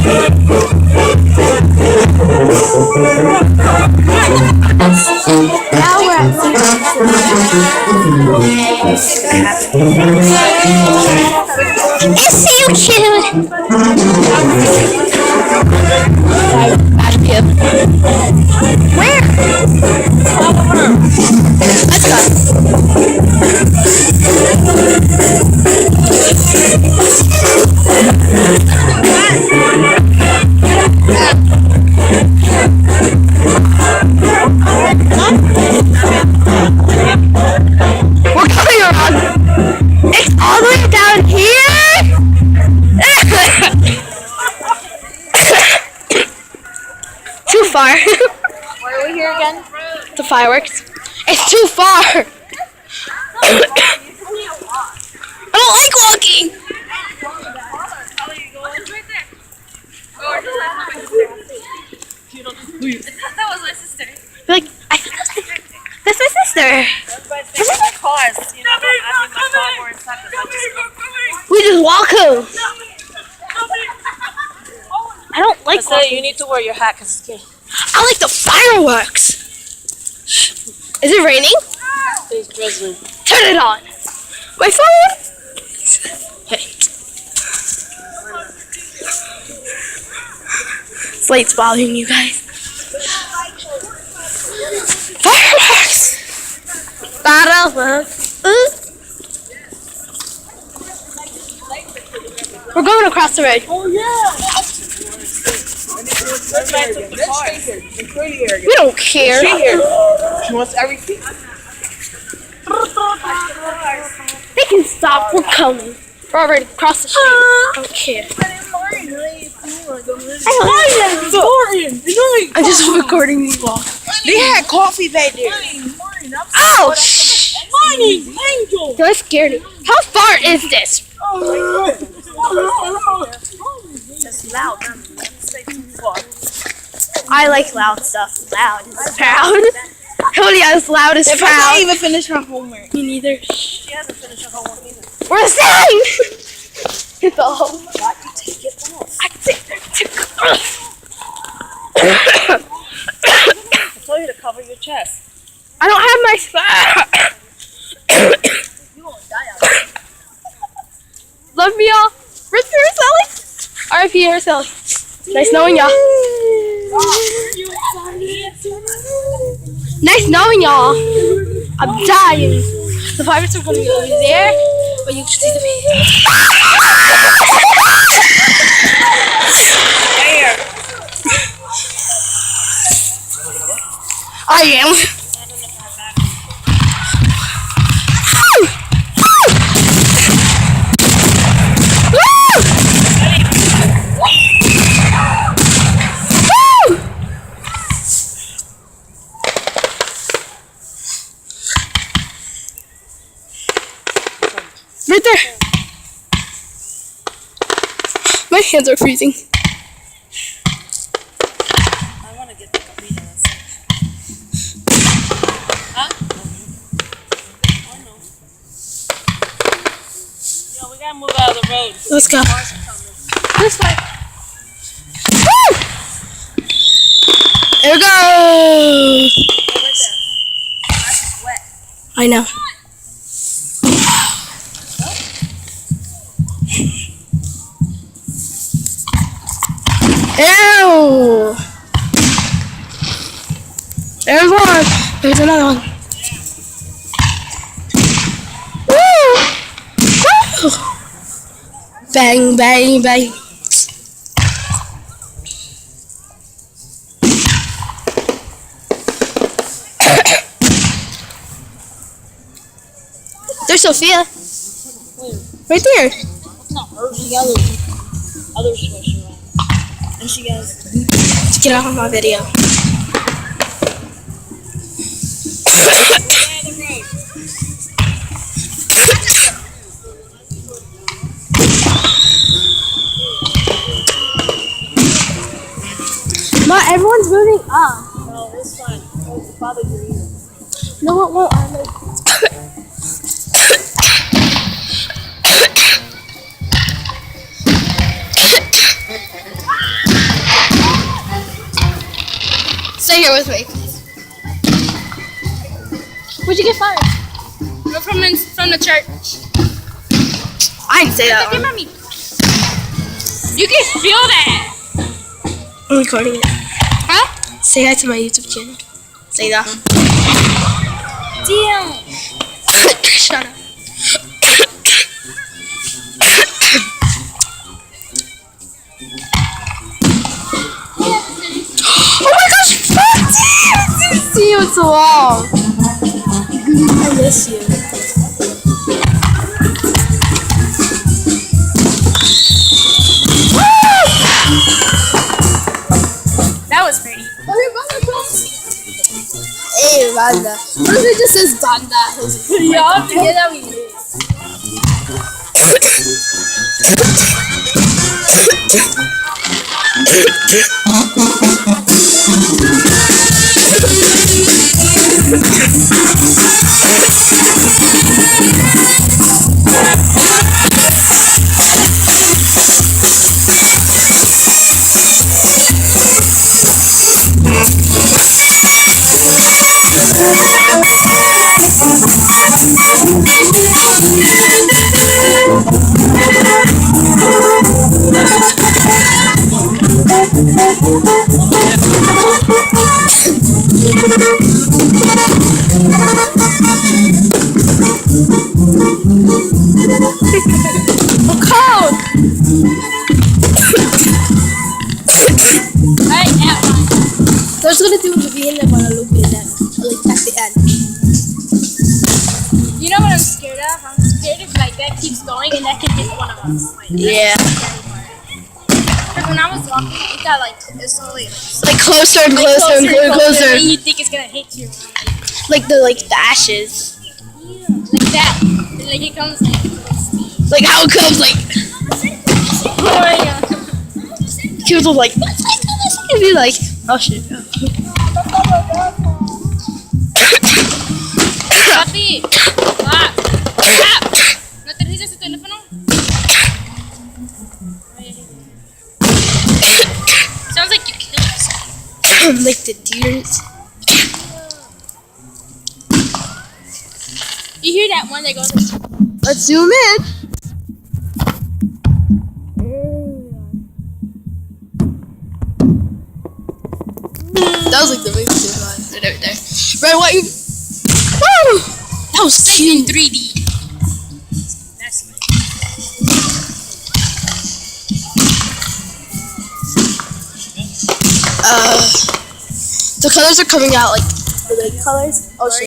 Now we're at it's so cute. That's cute. Where? Let's go. We're coming around. It's all the way down here. Too far. Where are we here again? The fireworks. It's too far. I don't like walking. That was my sister. Like, I think that's my sister. Everybody's taking their cars. You know, I think my car were in seconds. We just walk home. I don't like I said you need to wear your hat because it's getting. I like the fireworks. Is it raining? It's drizzling. Turn it on. My phone. Hey. This light's bothering you guys. Fireworks. Fireworks. We're going across the road. Oh yeah. We don't care. She wants everything. They can stop. We're coming. We're already across the street. I don't care. I'm just recording you all. They had coffee back there. Oh, shh. Don't scare me. How far is this? It's loud. I like loud stuff. Loud is proud. Hell yeah, as loud as I proud. can't even finish her homework. Me neither. She hasn't finished her homework either. We're the same. Get the home. Why do you take it off? I take I told you to cover your chest. I don't have my spot. You won't die out there. Love me all. Rip for Sally. R.I.P. Sally. Nice knowing y'all. Nice knowing y'all. I'm dying. The pirates are going to be over there, but you can see the baby. I am. Right there. My hands are freezing. I want to get the capita. Huh? Oh no. Yo, we gotta move out of the road. Let's go. Cars are coming. This way. Woo! There it goes. Go right there. Grass is wet. I know. Ew! There's one. There's another one. Woo! Woo! Bang, bang, bang. There's Sophia. Right there. No, her the other swisher. And she goes. Get off of my video. Not everyone's moving up. No, it's fine. It's bother you either. No, it won't. I'm like, Stay here with me. Where'd you get fired? We're from the church. I didn't say that one. Mommy. You can feel that. I'm recording it. Huh? Say hi to my YouTube channel. Say that. Damn. Shut up. Oh my gosh! See you so long. I miss you. That was pretty. Hey, Randa. What if it just says Danda? Y'all forget that we live. I'm cold. Alright, now. So I was gonna do the beginning para look at that. Like at the end. You know what I'm scared of? I'm scared if like that keeps going and that could hit one of us. Like, Yeah. because when I was walking, it got like it's slowly Like closer and closer and closer. And you think it's gonna hit you. Like the ashes. Like that. And, like it comes like Like how it comes like oh my god. kids will like and be like, oh shit. Papi. Pap. Pap. ¿No te regisas su teléfono? Sounds like you killed yourself. Like the deers. You hear that one that goes Let's zoom in. That was like the biggest one right there. Right, what you? Woo! That was cute. 3D. That's lit. The colors are coming out like the colors. Oh shit.